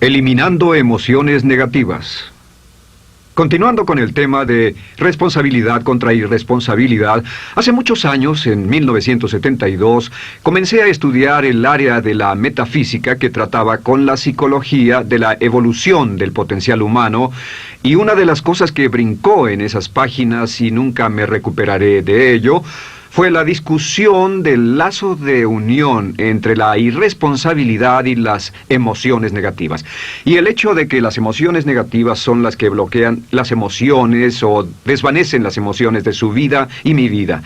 Eliminando emociones negativas. Continuando con el tema de responsabilidad contra irresponsabilidad, hace muchos años, en 1972, comencé a estudiar el área de la metafísica que trataba con la psicología de la evolución del potencial humano, y una de las cosas que brincó en esas páginas, y nunca me recuperaré de ello, fue la discusión del lazo de unión entre la irresponsabilidad y las emociones negativas. Y el hecho de que las emociones negativas son las que bloquean las emociones o desvanecen las emociones de su vida y mi vida.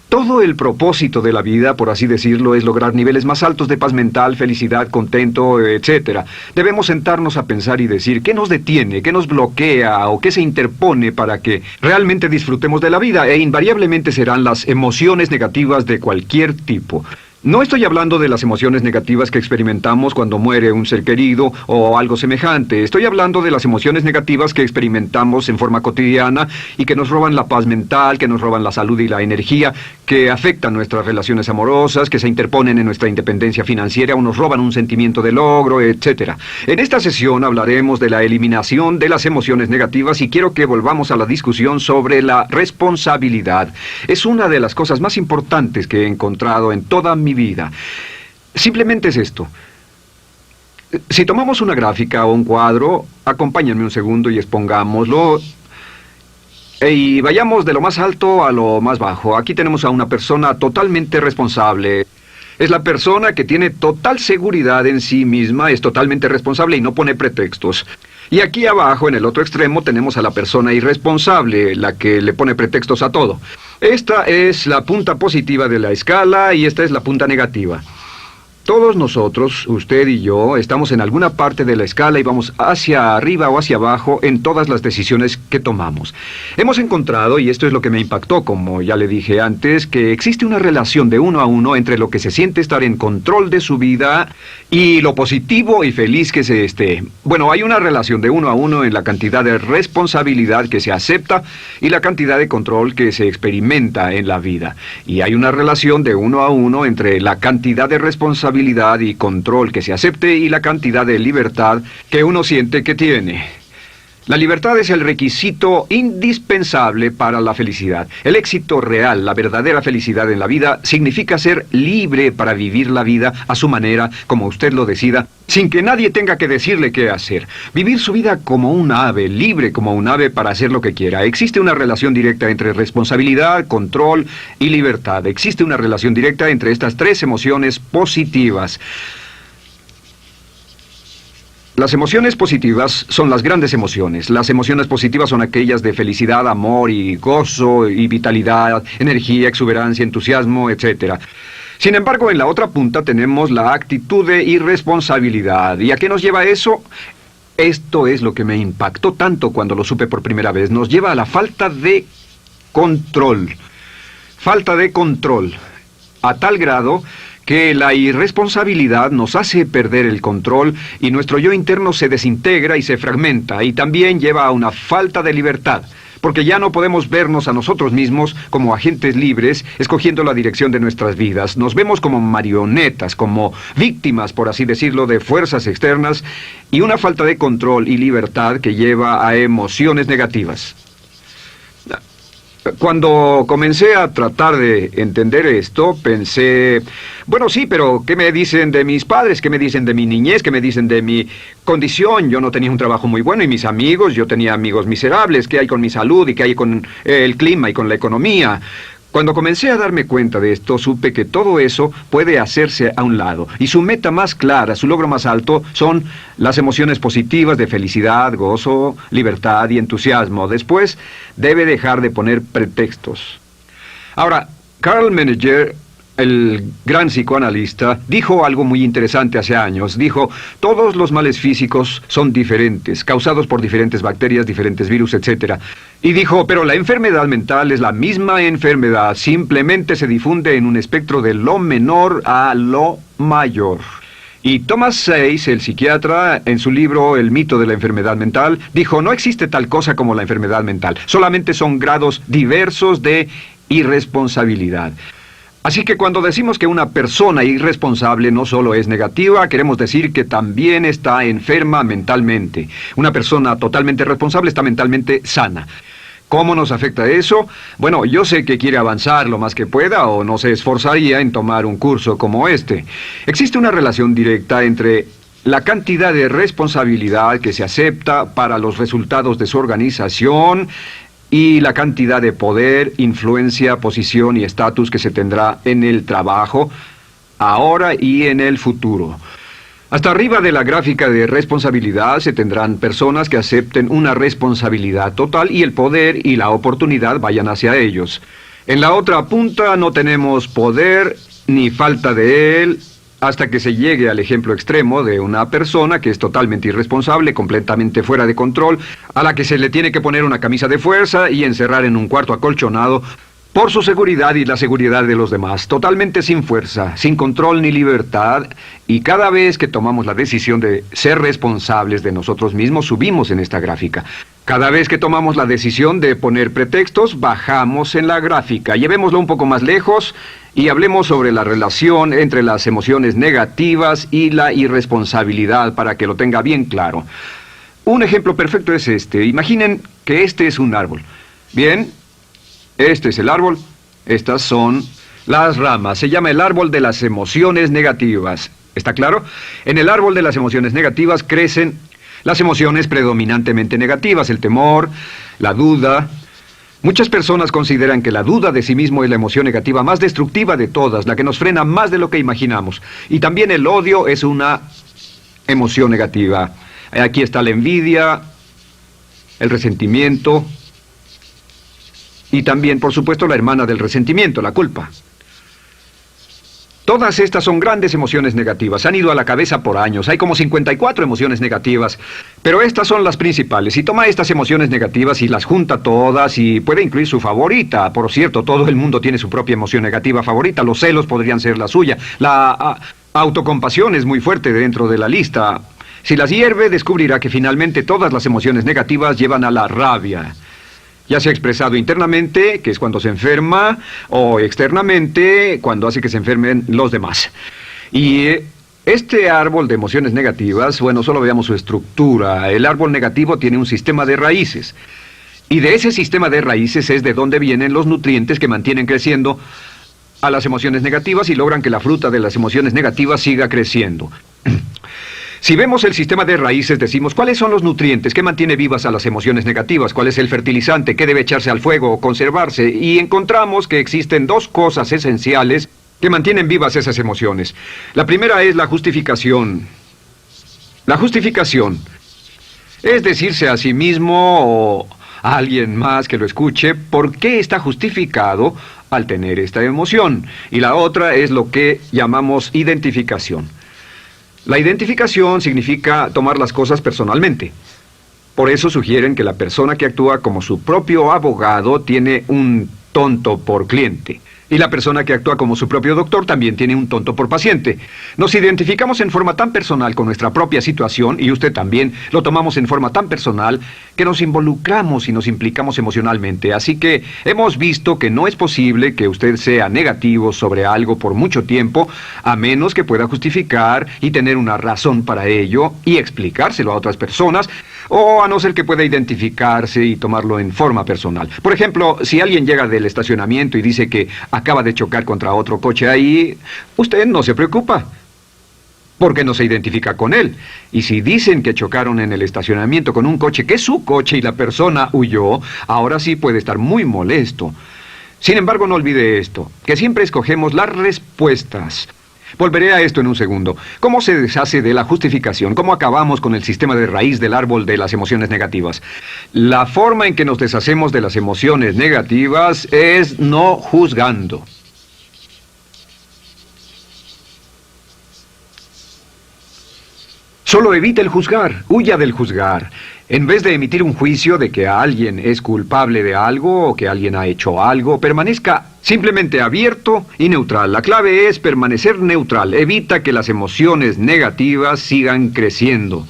Todo el propósito de la vida, por así decirlo, es lograr niveles más altos de paz mental, felicidad, contento, etc. Debemos sentarnos a pensar y decir qué nos detiene, qué nos bloquea o qué se interpone para que realmente disfrutemos de la vida, e invariablemente serán las emociones negativas de cualquier tipo. No estoy hablando de las emociones negativas que experimentamos cuando muere un ser querido o algo semejante. Estoy hablando de las emociones negativas que experimentamos en forma cotidiana y que nos roban la paz mental, que nos roban la salud y la energía, que afectan nuestras relaciones amorosas, que se interponen en nuestra independencia financiera o nos roban un sentimiento de logro, etc. En esta sesión hablaremos de la eliminación de las emociones negativas y quiero que volvamos a la discusión sobre la responsabilidad. Es una de las cosas más importantes que he encontrado en toda mi vida. Simplemente es esto. Si tomamos una gráfica o un cuadro, acompáñenme un segundo y expongámoslo. Y vayamos de lo más alto a lo más bajo. Aquí tenemos a una persona totalmente responsable. Es la persona que tiene total seguridad en sí misma, es totalmente responsable y no pone pretextos. Y aquí abajo, en el otro extremo, tenemos a la persona irresponsable, la que le pone pretextos a todo. Esta es la punta positiva de la escala y esta es la punta negativa. Todos nosotros, usted y yo, estamos en alguna parte de la escala y vamos hacia arriba o hacia abajo en todas las decisiones que tomamos. Hemos encontrado, y esto es lo que me impactó, como ya le dije antes, que existe una relación de uno a uno entre lo que se siente estar en control de su vida y lo positivo y feliz que se esté. Bueno, hay una relación de uno a uno en la cantidad de responsabilidad que se acepta y la cantidad de control que se experimenta en la vida. Y hay una relación de uno a uno entre la cantidad de responsabilidad y control que se acepte y la cantidad de libertad que uno siente que tiene. La libertad es el requisito indispensable para la felicidad. El éxito real, la verdadera felicidad en la vida, significa ser libre para vivir la vida a su manera, como usted lo decida, sin que nadie tenga que decirle qué hacer. Vivir su vida como un ave, libre como un ave para hacer lo que quiera. Existe una relación directa entre responsabilidad, control y libertad. Existe una relación directa entre estas tres emociones positivas. Las emociones positivas son las grandes emociones. Las emociones positivas son aquellas de felicidad, amor y gozo y vitalidad, energía, exuberancia, entusiasmo, etc. Sin embargo, en la otra punta tenemos la actitud de irresponsabilidad. ¿Y a qué nos lleva eso? Esto es lo que me impactó tanto cuando lo supe por primera vez. Nos lleva a la falta de control. Falta de control. A tal grado que la irresponsabilidad nos hace perder el control y nuestro yo interno se desintegra y se fragmenta, y también lleva a una falta de libertad, porque ya no podemos vernos a nosotros mismos como agentes libres, escogiendo la dirección de nuestras vidas. Nos vemos como marionetas, como víctimas, por así decirlo, de fuerzas externas, y una falta de control y libertad que lleva a emociones negativas. Cuando comencé a tratar de entender esto, pensé, bueno, sí, pero ¿qué me dicen de mis padres? ¿Qué me dicen de mi niñez? ¿Qué me dicen de mi condición? Yo no tenía un trabajo muy bueno y mis amigos, yo tenía amigos miserables. ¿Qué hay con mi salud y qué hay con el clima y con la economía? Cuando comencé a darme cuenta de esto, supe que todo eso puede hacerse a un lado. Y su meta más clara, su logro más alto, son las emociones positivas de felicidad, gozo, libertad y entusiasmo. Después, debe dejar de poner pretextos. Ahora, Carl Menninger, el gran psicoanalista, dijo algo muy interesante hace años. Dijo, todos los males físicos son diferentes, causados por diferentes bacterias, diferentes virus, etc. Y dijo, pero la enfermedad mental es la misma enfermedad, simplemente se difunde en un espectro de lo menor a lo mayor. Y Thomas Sayce, el psiquiatra, en su libro El mito de la enfermedad mental, dijo, no existe tal cosa como la enfermedad mental, solamente son grados diversos de irresponsabilidad. Así que cuando decimos que una persona irresponsable no solo es negativa, queremos decir que también está enferma mentalmente. Una persona totalmente responsable está mentalmente sana. ¿Cómo nos afecta eso? Bueno, yo sé que quiere avanzar lo más que pueda o no se esforzaría en tomar un curso como este. Existe una relación directa entre la cantidad de responsabilidad que se acepta para los resultados de su organización y la cantidad de poder, influencia, posición y estatus que se tendrá en el trabajo, ahora y en el futuro. Hasta arriba de la gráfica de responsabilidad se tendrán personas que acepten una responsabilidad total y el poder y la oportunidad vayan hacia ellos. En la otra punta no tenemos poder ni falta de él hasta que se llegue al ejemplo extremo de una persona que es totalmente irresponsable, completamente fuera de control, a la que se le tiene que poner una camisa de fuerza y encerrar en un cuarto acolchonado por su seguridad y la seguridad de los demás, totalmente sin fuerza, sin control ni libertad, y cada vez que tomamos la decisión de ser responsables de nosotros mismos, subimos en esta gráfica. Cada vez que tomamos la decisión de poner pretextos, bajamos en la gráfica. Llevémoslo un poco más lejos y hablemos sobre la relación entre las emociones negativas y la irresponsabilidad para que lo tenga bien claro. Un ejemplo perfecto es este. Imaginen que este es un árbol. Bien. Este es el árbol, estas son las ramas. Se llama el árbol de las emociones negativas. ¿Está claro? En el árbol de las emociones negativas crecen las emociones predominantemente negativas, el temor, la duda. Muchas personas consideran que la duda de sí mismo es la emoción negativa más destructiva de todas, la que nos frena más de lo que imaginamos. Y también el odio es una emoción negativa. Aquí está la envidia, el resentimiento. Y también, por supuesto, la hermana del resentimiento, la culpa. Todas estas son grandes emociones negativas. Han ido a la cabeza por años. Hay como 54 emociones negativas. Pero estas son las principales. Si toma estas emociones negativas y las junta todas y puede incluir su favorita. Por cierto, todo el mundo tiene su propia emoción negativa favorita. Los celos podrían ser la suya. La autocompasión es muy fuerte dentro de la lista. Si las hierve, descubrirá que finalmente todas las emociones negativas llevan a la rabia. Ya sea expresado internamente, que es cuando se enferma, o externamente, cuando hace que se enfermen los demás. Y este árbol de emociones negativas, bueno, solo veamos su estructura. El árbol negativo tiene un sistema de raíces. Y de ese sistema de raíces es de donde vienen los nutrientes que mantienen creciendo a las emociones negativas y logran que la fruta de las emociones negativas siga creciendo. Si vemos el sistema de raíces, decimos, ¿cuáles son los nutrientes que mantiene vivas a las emociones negativas? ¿Cuál es el fertilizante? ¿Qué debe echarse al fuego o conservarse? Y encontramos que existen dos cosas esenciales que mantienen vivas esas emociones. La primera es la justificación. La justificación es decirse a sí mismo o a alguien más que lo escuche por qué está justificado al tener esta emoción. Y la otra es lo que llamamos identificación. La identificación significa tomar las cosas personalmente. Por eso sugieren que la persona que actúa como su propio abogado tiene un tonto por cliente. Y la persona que actúa como su propio doctor también tiene un tonto por paciente. Nos identificamos en forma tan personal con nuestra propia situación, y usted también, lo tomamos en forma tan personal, que nos involucramos y nos implicamos emocionalmente. Así que hemos visto que no es posible que usted sea negativo sobre algo por mucho tiempo, a menos que pueda justificar y tener una razón para ello y explicárselo a otras personas, o a no ser que pueda identificarse y tomarlo en forma personal. Por ejemplo, si alguien llega del estacionamiento y dice que acaba de chocar contra otro coche ahí, usted no se preocupa, porque no se identifica con él. Y si dicen que chocaron en el estacionamiento con un coche que es su coche y la persona huyó, ahora sí puede estar muy molesto. Sin embargo, no olvide esto, que siempre escogemos las respuestas. Volveré a esto en un segundo. ¿Cómo se deshace de la justificación? ¿Cómo acabamos con el sistema de raíz del árbol de las emociones negativas? La forma en que nos deshacemos de las emociones negativas es no juzgando. Solo evite el juzgar, huya del juzgar. En vez de emitir un juicio de que alguien es culpable de algo o que alguien ha hecho algo, permanezca simplemente abierto y neutral. La clave es permanecer neutral. Evita que las emociones negativas sigan creciendo.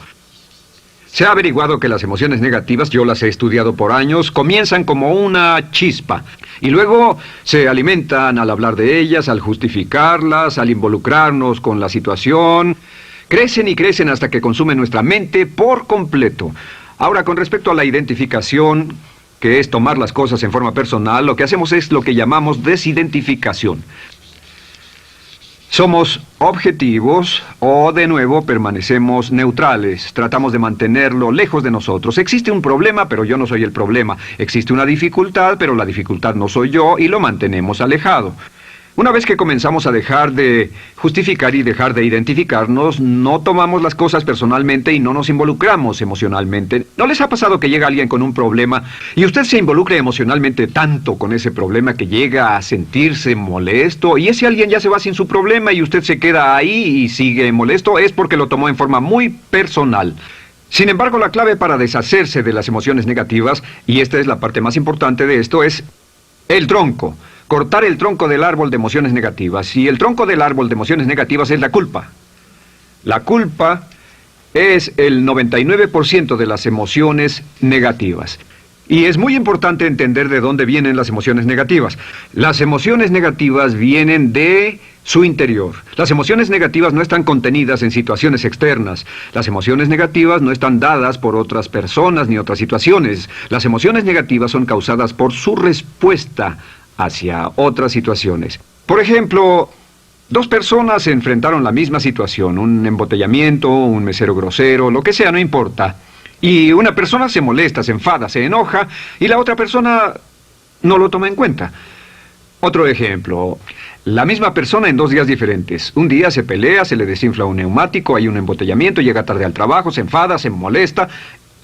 Se ha averiguado que las emociones negativas, yo las he estudiado por años, comienzan como una chispa y luego se alimentan al hablar de ellas, al justificarlas, al involucrarnos con la situación. Crecen y crecen hasta que consumen nuestra mente por completo. Ahora, con respecto a la identificación, que es tomar las cosas en forma personal, lo que hacemos es lo que llamamos desidentificación. Somos objetivos o, de nuevo, permanecemos neutrales. Tratamos de mantenerlo lejos de nosotros. Existe un problema, pero yo no soy el problema. Existe una dificultad, pero la dificultad no soy yo, y lo mantenemos alejado. Una vez que comenzamos a dejar de justificar y dejar de identificarnos, no tomamos las cosas personalmente y no nos involucramos emocionalmente. ¿No les ha pasado que llega alguien con un problema y usted se involucra emocionalmente tanto con ese problema que llega a sentirse molesto y ese alguien ya se va sin su problema y usted se queda ahí y sigue molesto? Es porque lo tomó en forma muy personal. Sin embargo, la clave para deshacerse de las emociones negativas, y esta es la parte más importante de esto, es el tronco. Cortar el tronco del árbol de emociones negativas. Y el tronco del árbol de emociones negativas es la culpa. La culpa es el 99% de las emociones negativas. Y es muy importante entender de dónde vienen las emociones negativas. Las emociones negativas vienen de su interior. Las emociones negativas no están contenidas en situaciones externas. Las emociones negativas no están dadas por otras personas ni otras situaciones. Las emociones negativas son causadas por su respuesta hacia otras situaciones. Por ejemplo, dos personas se enfrentaron la misma situación, un embotellamiento, un mesero grosero, lo que sea, no importa. Y una persona se molesta, se enfada, se enoja, y la otra persona no lo toma en cuenta. Otro ejemplo, la misma persona en 2 días diferentes. Un día se pelea, se le desinfla un neumático, hay un embotellamiento, llega tarde al trabajo, se enfada, se molesta.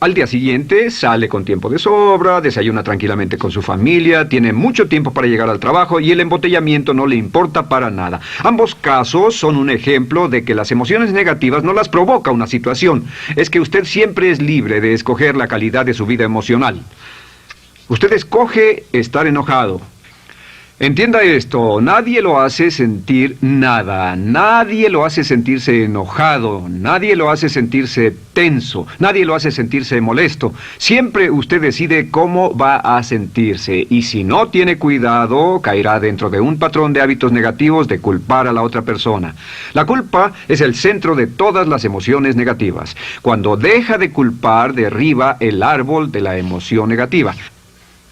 Al día siguiente sale con tiempo de sobra, desayuna tranquilamente con su familia, tiene mucho tiempo para llegar al trabajo y el embotellamiento no le importa para nada. Ambos casos son un ejemplo de que las emociones negativas no las provoca una situación. Es que usted siempre es libre de escoger la calidad de su vida emocional. Usted escoge estar enojado. Entienda esto, nadie lo hace sentir nada, nadie lo hace sentirse enojado, nadie lo hace sentirse tenso, nadie lo hace sentirse molesto. Siempre usted decide cómo va a sentirse y si no tiene cuidado, caerá dentro de un patrón de hábitos negativos de culpar a la otra persona. La culpa es el centro de todas las emociones negativas. Cuando deja de culpar, derriba el árbol de la emoción negativa.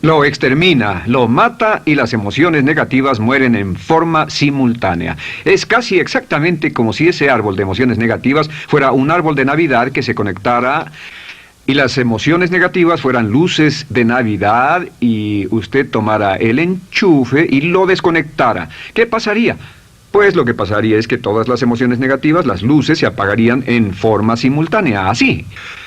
Lo extermina, lo mata y las emociones negativas mueren en forma simultánea. Es casi exactamente como si ese árbol de emociones negativas fuera un árbol de Navidad que se conectara y las emociones negativas fueran luces de Navidad y usted tomara el enchufe y lo desconectara. ¿Qué pasaría? Pues lo que pasaría es que todas las emociones negativas, las luces, se apagarían en forma simultánea, así.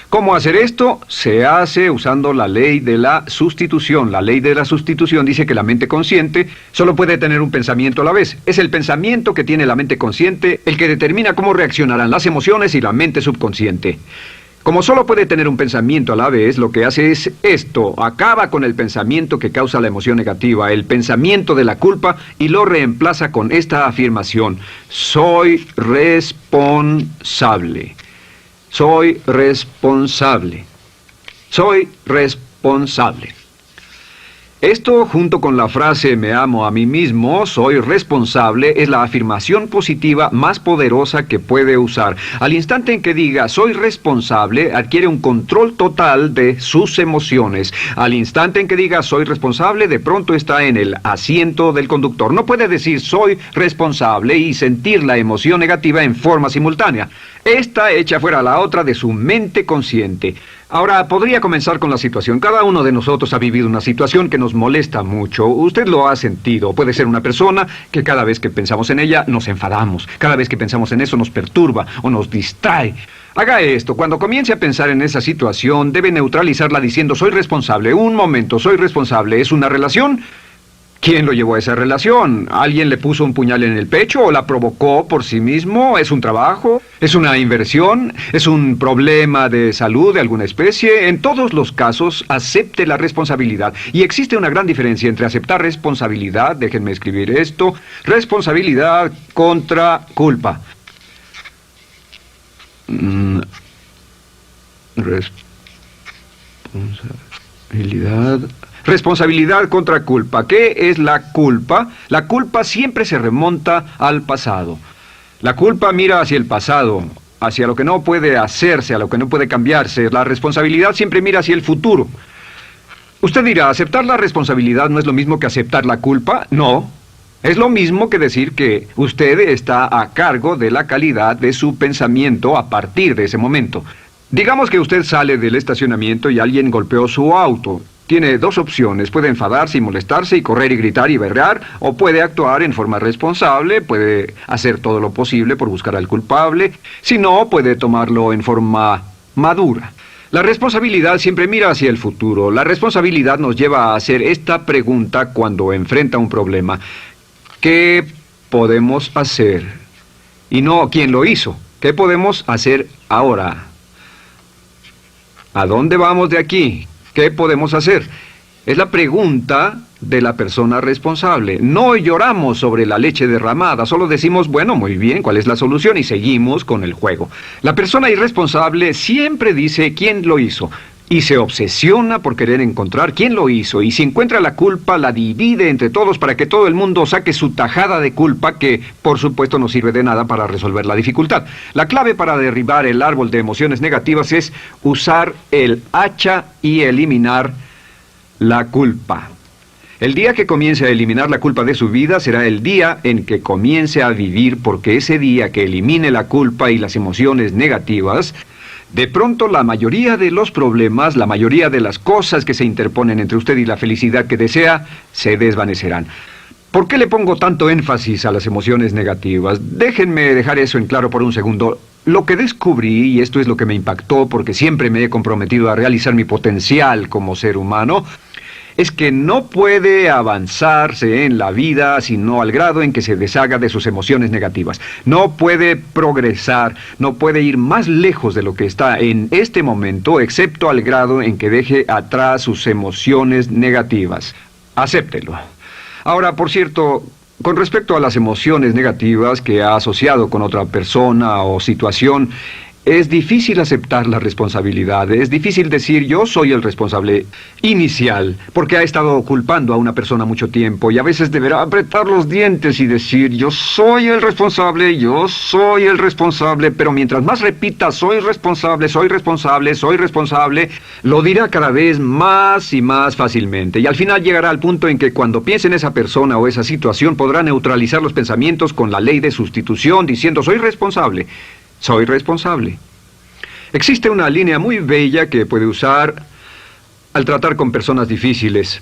¿Cómo hacer esto? Se hace usando la ley de la sustitución. La ley de la sustitución dice que la mente consciente solo puede tener un pensamiento a la vez. Es el pensamiento que tiene la mente consciente el que determina cómo reaccionarán las emociones y la mente subconsciente. Como solo puede tener un pensamiento a la vez, lo que hace es esto: acaba con el pensamiento que causa la emoción negativa, el pensamiento de la culpa, y lo reemplaza con esta afirmación: soy responsable. Soy responsable. Soy responsable. Esto, junto con la frase me amo a mí mismo, soy responsable, es la afirmación positiva más poderosa que puede usar. Al instante en que diga soy responsable, adquiere un control total de sus emociones. Al instante en que diga soy responsable, de pronto está en el asiento del conductor. No puede decir soy responsable y sentir la emoción negativa en forma simultánea. Esta echa fuera la otra de su mente consciente. Ahora, podría comenzar con la situación. Cada uno de nosotros ha vivido una situación que nos molesta mucho. Usted lo ha sentido. Puede ser una persona que cada vez que pensamos en ella nos enfadamos. Cada vez que pensamos en eso nos perturba o nos distrae. Haga esto. Cuando comience a pensar en esa situación, debe neutralizarla diciendo soy responsable. Un momento, soy responsable. ¿Es una relación? ¿Quién lo llevó a esa relación? ¿Alguien le puso un puñal en el pecho o la provocó por sí mismo? ¿Es un trabajo? ¿Es una inversión? ¿Es un problema de salud de alguna especie? En todos los casos, acepte la responsabilidad. Y existe una gran diferencia entre aceptar responsabilidad, déjenme escribir esto, responsabilidad contra culpa. Responsabilidad. Responsabilidad contra culpa. ¿Qué es la culpa? La culpa siempre se remonta al pasado. La culpa mira hacia el pasado, hacia lo que no puede hacerse, a lo que no puede cambiarse. La responsabilidad siempre mira hacia el futuro. Usted dirá, ¿aceptar la responsabilidad no es lo mismo que aceptar la culpa? No. Es lo mismo que decir que usted está a cargo de la calidad de su pensamiento a partir de ese momento. Digamos que usted sale del estacionamiento y alguien golpeó su auto. Tiene dos opciones, puede enfadarse y molestarse y correr y gritar y berrear, o puede actuar en forma responsable, puede hacer todo lo posible por buscar al culpable, si no, puede tomarlo en forma madura. La responsabilidad siempre mira hacia el futuro. La responsabilidad nos lleva a hacer esta pregunta cuando enfrenta un problema. ¿Qué podemos hacer? Y no, ¿quién lo hizo? ¿Qué podemos hacer ahora? ¿A dónde vamos de aquí? ¿Qué podemos hacer? Es la pregunta de la persona responsable. No lloramos sobre la leche derramada, solo decimos, bueno, muy bien, ¿cuál es la solución? Y seguimos con el juego. La persona irresponsable siempre dice quién lo hizo y se obsesiona por querer encontrar quién lo hizo, y si encuentra la culpa la divide entre todos para que todo el mundo saque su tajada de culpa, que por supuesto no sirve de nada para resolver la dificultad. La clave para derribar el árbol de emociones negativas es usar el hacha y eliminar la culpa. El día que comience a eliminar la culpa de su vida será el día en que comience a vivir, porque ese día que elimine la culpa y las emociones negativas, de pronto la mayoría de los problemas, la mayoría de las cosas que se interponen entre usted y la felicidad que desea, se desvanecerán. ¿Por qué le pongo tanto énfasis a las emociones negativas? Déjenme dejar eso en claro por un segundo. Lo que descubrí, y esto es lo que me impactó porque siempre me he comprometido a realizar mi potencial como ser humano, es que no puede avanzarse en la vida sino al grado en que se deshaga de sus emociones negativas. No puede progresar, no puede ir más lejos de lo que está en este momento, excepto al grado en que deje atrás sus emociones negativas. Acéptelo. Ahora, por cierto, con respecto a las emociones negativas que ha asociado con otra persona o situación, es difícil aceptar la responsabilidad, es difícil decir yo soy el responsable inicial, porque ha estado culpando a una persona mucho tiempo y a veces deberá apretar los dientes y decir yo soy el responsable, pero mientras más repita soy responsable, lo dirá cada vez más y más fácilmente, y al final llegará al punto en que cuando piense en esa persona o esa situación podrá neutralizar los pensamientos con la ley de sustitución diciendo soy responsable. Soy responsable. Existe una línea muy bella que puede usar al tratar con personas difíciles.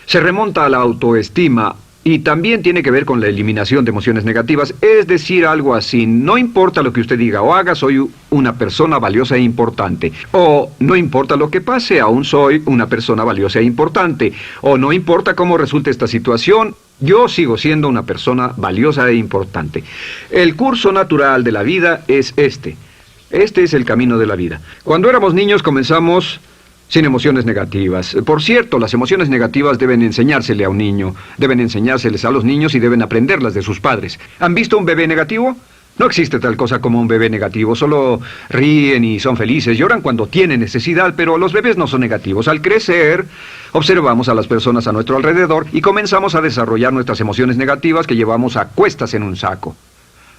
Se remonta a la autoestima y también tiene que ver con la eliminación de emociones negativas. Es decir, algo así, no importa lo que usted diga o haga, soy una persona valiosa e importante. O no importa lo que pase, aún soy una persona valiosa e importante. O no importa cómo resulte esta situación, yo sigo siendo una persona valiosa e importante. El curso natural de la vida es este. Este es el camino de la vida. Cuando éramos niños comenzamos sin emociones negativas. Por cierto, las emociones negativas deben enseñársele a un niño. Deben enseñárseles a los niños y deben aprenderlas de sus padres. ¿Han visto un bebé negativo? No existe tal cosa como un bebé negativo, solo ríen y son felices, lloran cuando tienen necesidad, pero los bebés no son negativos. Al crecer, observamos a las personas a nuestro alrededor y comenzamos a desarrollar nuestras emociones negativas que llevamos a cuestas en un saco.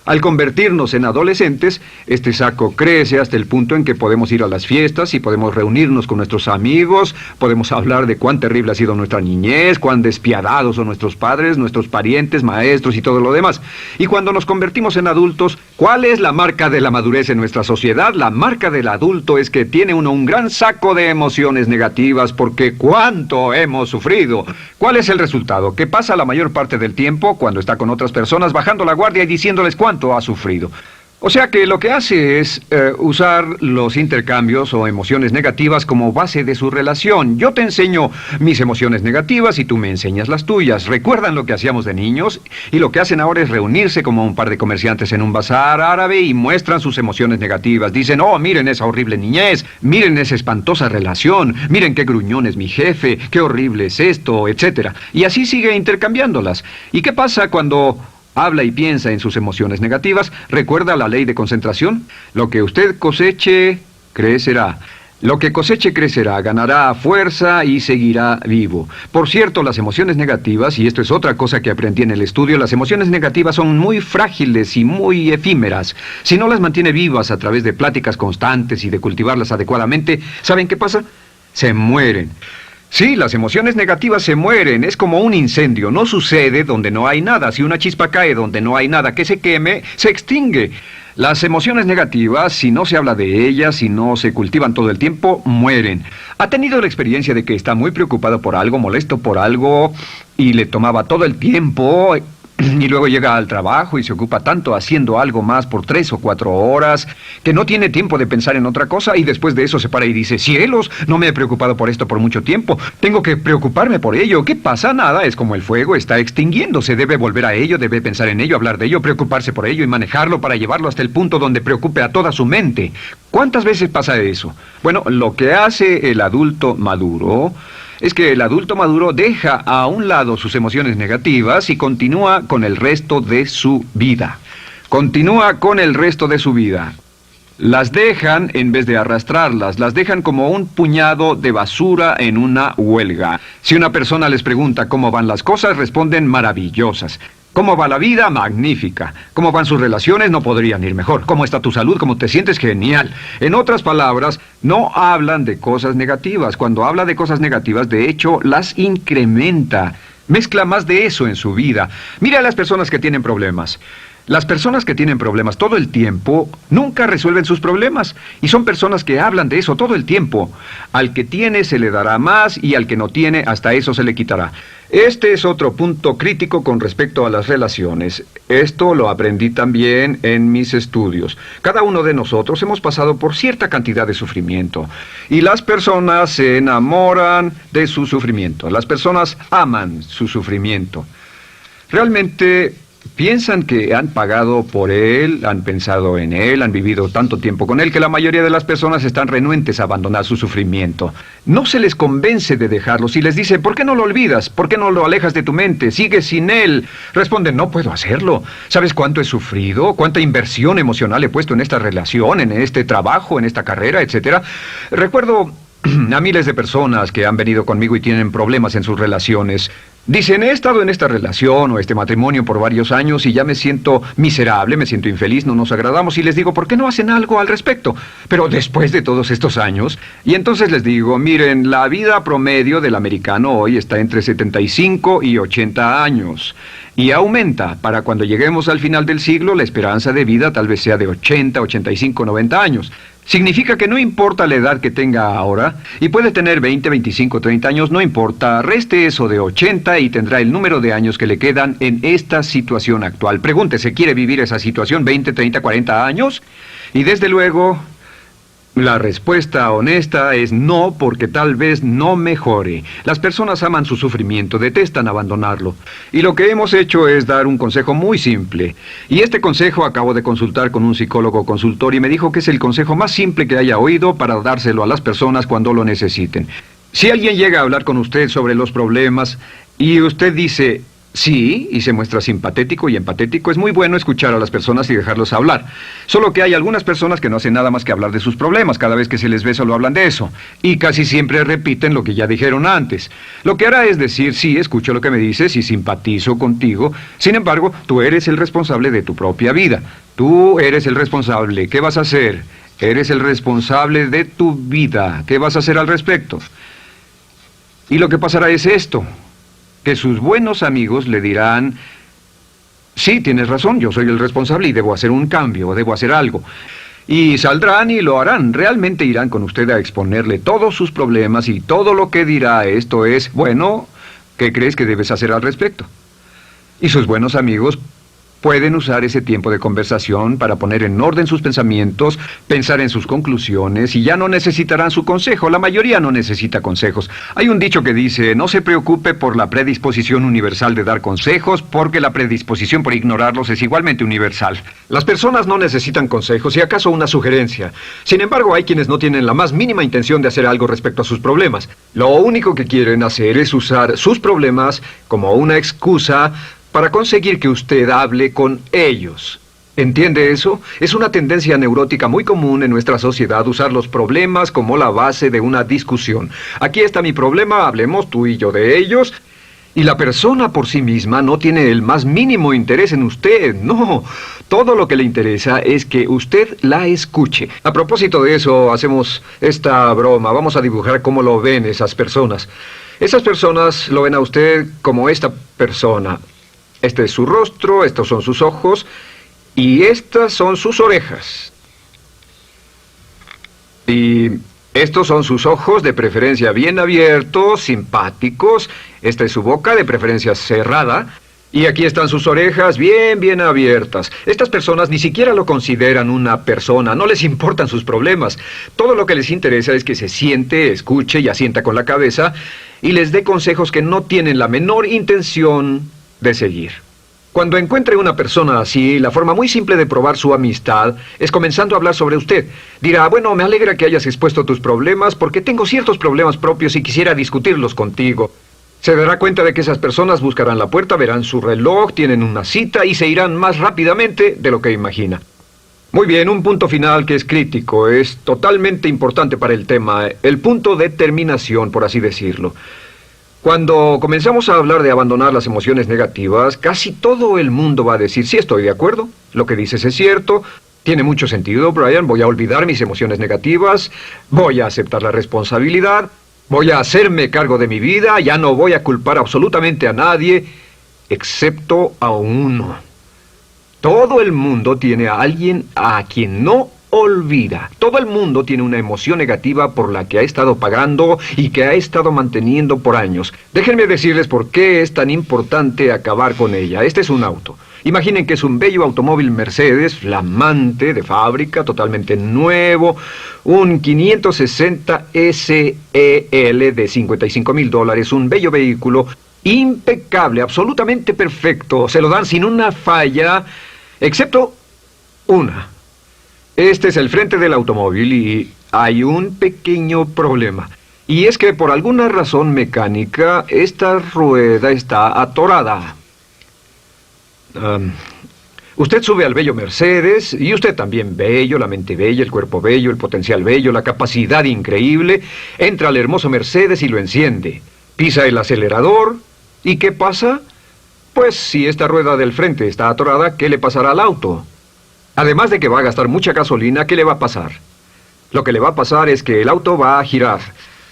Al convertirnos en adolescentes, este saco crece hasta el punto en que podemos ir a las fiestas y podemos reunirnos con nuestros amigos, podemos hablar de cuán terrible ha sido nuestra niñez, cuán despiadados son nuestros padres, nuestros parientes, maestros y todo lo demás. Y cuando nos convertimos en adultos, ¿cuál es la marca de la madurez en nuestra sociedad? La marca del adulto es que tiene uno un gran saco de emociones negativas porque ¿cuánto hemos sufrido? ¿Cuál es el resultado? Que pasa la mayor parte del tiempo cuando está con otras personas bajando la guardia y diciéndoles cuánto ha sufrido. O sea que lo que hace es usar los intercambios o emociones negativas como base de su relación. Yo te enseño mis emociones negativas y tú me enseñas las tuyas. ¿Recuerdan lo que hacíamos de niños? Y lo que hacen ahora es reunirse como un par de comerciantes en un bazar árabe y muestran sus emociones negativas. Dicen, oh, miren esa horrible niñez, miren esa espantosa relación, miren qué gruñón es mi jefe, qué horrible es esto, etc. Y así sigue intercambiándolas. ¿Y qué pasa cuando habla y piensa en sus emociones negativas? ¿Recuerda la ley de concentración? Lo que usted coseche, crecerá. Lo que coseche crecerá, ganará fuerza y seguirá vivo. Por cierto, las emociones negativas, y esto es otra cosa que aprendí en el estudio, las emociones negativas son muy frágiles y muy efímeras. Si no las mantiene vivas a través de pláticas constantes y de cultivarlas adecuadamente, ¿saben qué pasa? Se mueren. Sí, las emociones negativas se mueren, es como un incendio, no sucede donde no hay nada. Si una chispa cae donde no hay nada que se queme, se extingue. Las emociones negativas, si no se habla de ellas, si no se cultivan todo el tiempo, mueren. ¿Ha tenido la experiencia de que está muy preocupado por algo, molesto por algo, y le tomaba todo el tiempo, y luego llega al trabajo y se ocupa tanto haciendo algo más por 3 o 4 horas, que no tiene tiempo de pensar en otra cosa, y después de eso se para y dice, cielos, no me he preocupado por esto por mucho tiempo, tengo que preocuparme por ello? ¿Qué pasa? Nada, es como el fuego, está extinguiéndose, debe volver a ello, debe pensar en ello, hablar de ello, preocuparse por ello y manejarlo para llevarlo hasta el punto donde preocupe a toda su mente. ¿Cuántas veces pasa eso? Bueno, lo que hace el adulto maduro es que el adulto maduro deja a un lado sus emociones negativas y continúa con el resto de su vida. Continúa con el resto de su vida. Las dejan en vez de arrastrarlas, las dejan como un puñado de basura en una huelga. Si una persona les pregunta cómo van las cosas, responden maravillosas. ¿Cómo va la vida? Magnífica. ¿Cómo van sus relaciones? No podrían ir mejor. ¿Cómo está tu salud? ¿Cómo te sientes? Genial. En otras palabras, no hablan de cosas negativas. Cuando habla de cosas negativas, de hecho, las incrementa. Mezcla más de eso en su vida. Mira a las personas que tienen problemas. Las personas que tienen problemas todo el tiempo nunca resuelven sus problemas, y son personas que hablan de eso todo el tiempo. Al que tiene se le dará más, y al que no tiene hasta eso se le quitará. Este es otro punto crítico con respecto a las relaciones. Esto lo aprendí también en mis estudios. Cada uno de nosotros hemos pasado por cierta cantidad de sufrimiento, y las personas se enamoran de su sufrimiento. Las personas aman su sufrimiento. Realmente piensan que han pagado por él, han pensado en él, han vivido tanto tiempo con él, que la mayoría de las personas están renuentes a abandonar su sufrimiento. No se les convence de dejarlo. Si les dice, ¿por qué no lo olvidas? ¿Por qué no lo alejas de tu mente? ¿Sigues sin él? Responden, no puedo hacerlo. ¿Sabes cuánto he sufrido? ¿Cuánta inversión emocional he puesto en esta relación, en este trabajo, en esta carrera, etcétera? Recuerdo a miles de personas que han venido conmigo y tienen problemas en sus relaciones. Dicen, he estado en esta relación o este matrimonio por varios años y ya me siento miserable, me siento infeliz, no nos agradamos, y les digo, ¿por qué no hacen algo al respecto? Pero después de todos estos años, y entonces les digo, miren, la vida promedio del americano hoy está entre 75 y 80 años. Y aumenta. Para cuando lleguemos al final del siglo, la esperanza de vida tal vez sea de 80, 85, 90 años. Significa que no importa la edad que tenga ahora, y puede tener 20, 25, 30 años, no importa, reste eso de 80 y tendrá el número de años que le quedan en esta situación actual. Pregúntese, ¿quiere vivir esa situación 20, 30, 40 años? Y desde luego, la respuesta honesta es no, porque tal vez no mejore. Las personas aman su sufrimiento, detestan abandonarlo. Y lo que hemos hecho es dar un consejo muy simple. Y este consejo acabo de consultar con un psicólogo consultor y me dijo que es el consejo más simple que haya oído para dárselo a las personas cuando lo necesiten. Si alguien llega a hablar con usted sobre los problemas y usted dice sí, y se muestra simpatético y empatético, es muy bueno escuchar a las personas y dejarlos hablar. Solo que hay algunas personas que no hacen nada más que hablar de sus problemas. Cada vez que se les ve solo hablan de eso. Y casi siempre repiten lo que ya dijeron antes. Lo que hará es decir, sí, escucho lo que me dices y simpatizo contigo. Sin embargo, tú eres el responsable de tu propia vida. Tú eres el responsable. ¿Qué vas a hacer? Eres el responsable de tu vida. ¿Qué vas a hacer al respecto? Y lo que pasará es esto, que sus buenos amigos le dirán, sí, tienes razón, yo soy el responsable y debo hacer un cambio, debo hacer algo. Y saldrán y lo harán, realmente irán con usted a exponerle todos sus problemas y todo lo que dirá esto es, bueno, ¿qué crees que debes hacer al respecto? Y sus buenos amigos pueden usar ese tiempo de conversación para poner en orden sus pensamientos, pensar en sus conclusiones, y ya no necesitarán su consejo. La mayoría no necesita consejos. Hay un dicho que dice, no se preocupe por la predisposición universal de dar consejos, porque la predisposición por ignorarlos es igualmente universal. Las personas no necesitan consejos, si acaso una sugerencia. Sin embargo, hay quienes no tienen la más mínima intención de hacer algo respecto a sus problemas. Lo único que quieren hacer es usar sus problemas como una excusa para conseguir que usted hable con ellos. ¿Entiende eso? Es una tendencia neurótica muy común en nuestra sociedad usar los problemas como la base de una discusión. Aquí está mi problema, hablemos tú y yo de ellos. Y la persona por sí misma no tiene el más mínimo interés en usted, no. Todo lo que le interesa es que usted la escuche. A propósito de eso, hacemos esta broma. Vamos a dibujar cómo lo ven esas personas. Esas personas lo ven a usted como esta persona. Este es su rostro, estos son sus ojos y estas son sus orejas. Y estos son sus ojos, de preferencia bien abiertos, simpáticos. Esta es su boca, de preferencia cerrada. Y aquí están sus orejas bien abiertas. Estas personas ni siquiera lo consideran una persona, no les importan sus problemas. Todo lo que les interesa es que se siente, escuche y asienta con la cabeza y les dé consejos que no tienen la menor intención de seguir. Cuando encuentre una persona así, la forma muy simple de probar su amistad es comenzando a hablar sobre usted. Dirá, bueno, me alegra que hayas expuesto tus problemas porque tengo ciertos problemas propios y quisiera discutirlos contigo. Se dará cuenta de que esas personas buscarán la puerta, verán su reloj, tienen una cita y se irán más rápidamente de lo que imagina. Muy bien, un punto final que es crítico, es totalmente importante para el tema, el punto de terminación, por así decirlo. Cuando comenzamos a hablar de abandonar las emociones negativas, casi todo el mundo va a decir, sí, estoy de acuerdo, lo que dices es cierto, tiene mucho sentido, Brian, voy a olvidar mis emociones negativas, voy a aceptar la responsabilidad, voy a hacerme cargo de mi vida, ya no voy a culpar absolutamente a nadie, excepto a uno. Todo el mundo tiene a alguien a quien no olvida. Todo el mundo tiene una emoción negativa por la que ha estado pagando y que ha estado manteniendo por años. Déjenme decirles por qué es tan importante acabar con ella. Este es un auto. Imaginen que es un bello automóvil Mercedes, flamante, de fábrica, totalmente nuevo, un 560 SEL de $55,000, un bello vehículo, impecable, absolutamente perfecto. Se lo dan sin una falla, excepto una. Este es el frente del automóvil y hay un pequeño problema. Y es que por alguna razón mecánica, esta rueda está atorada. Usted sube al bello Mercedes, y usted también bello, la mente bella, el cuerpo bello, el potencial bello, la capacidad increíble. Entra al hermoso Mercedes y lo enciende. Pisa el acelerador, ¿y qué pasa? Pues si esta rueda del frente está atorada, ¿qué le pasará al auto? Además de que va a gastar mucha gasolina, ¿qué le va a pasar? Lo que le va a pasar es que el auto va a girar,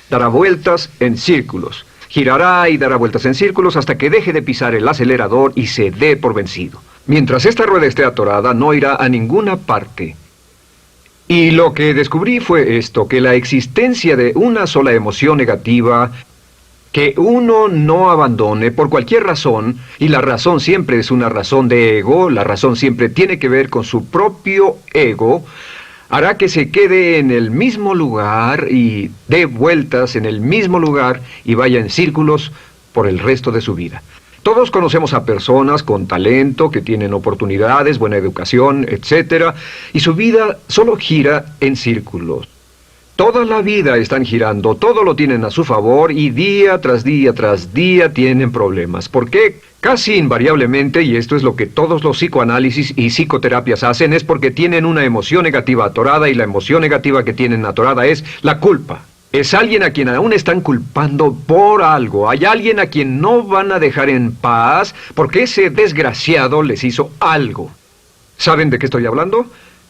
dará vueltas en círculos. Girará y dará vueltas en círculos hasta que deje de pisar el acelerador y se dé por vencido. Mientras esta rueda esté atorada, no irá a ninguna parte. Y lo que descubrí fue esto, que la existencia de una sola emoción negativa que uno no abandone por cualquier razón, y la razón siempre es una razón de ego, la razón siempre tiene que ver con su propio ego, hará que se quede en el mismo lugar y dé vueltas en el mismo lugar y vaya en círculos por el resto de su vida. Todos conocemos a personas con talento, que tienen oportunidades, buena educación, etc., y su vida solo gira en círculos. Toda la vida están girando, todo lo tienen a su favor y día tras día tras día tienen problemas. ¿Por qué? Casi invariablemente, y esto es lo que todos los psicoanálisis y psicoterapias hacen, es porque tienen una emoción negativa atorada y la emoción negativa que tienen atorada es la culpa. Es alguien a quien aún están culpando por algo. Hay alguien a quien no van a dejar en paz porque ese desgraciado les hizo algo. ¿Saben de qué estoy hablando?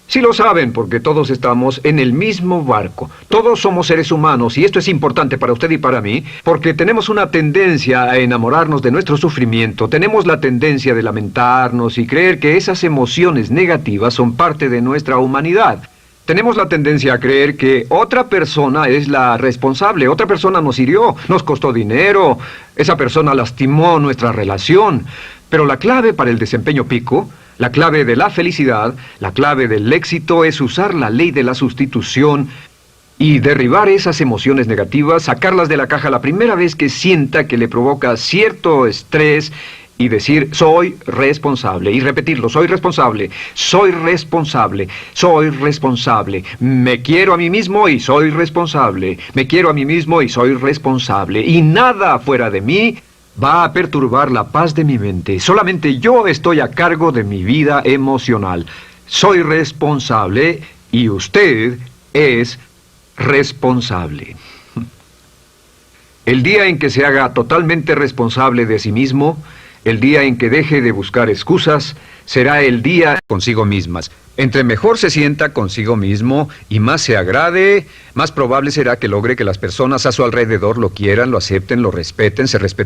Sí lo saben, porque todos estamos en el mismo barco. Todos somos seres humanos, y esto es importante para usted y para mí, porque tenemos una tendencia a enamorarnos de nuestro sufrimiento. Tenemos la tendencia de lamentarnos y creer que esas emociones negativas son parte de nuestra humanidad. Tenemos la tendencia a creer que otra persona es la responsable, otra persona nos hirió, nos costó dinero, esa persona lastimó nuestra relación. Pero la clave para el desempeño pico, la clave de la felicidad, la clave del éxito es usar la ley de la sustitución y derribar esas emociones negativas, sacarlas de la caja la primera vez que sienta que le provoca cierto estrés y decir, soy responsable, y repetirlo, soy responsable, soy responsable, soy responsable, me quiero a mí mismo y soy responsable, me quiero a mí mismo y soy responsable, y nada fuera de mí va a perturbar la paz de mi mente. Solamente yo estoy a cargo de mi vida emocional. Soy responsable y usted es responsable. El día en que se haga totalmente responsable de sí mismo, el día en que deje de buscar excusas, será el día consigo mismas. Entre mejor se sienta consigo mismo y más se agrade, más probable será que logre que las personas a su alrededor lo quieran, lo acepten, lo respeten, se respeten.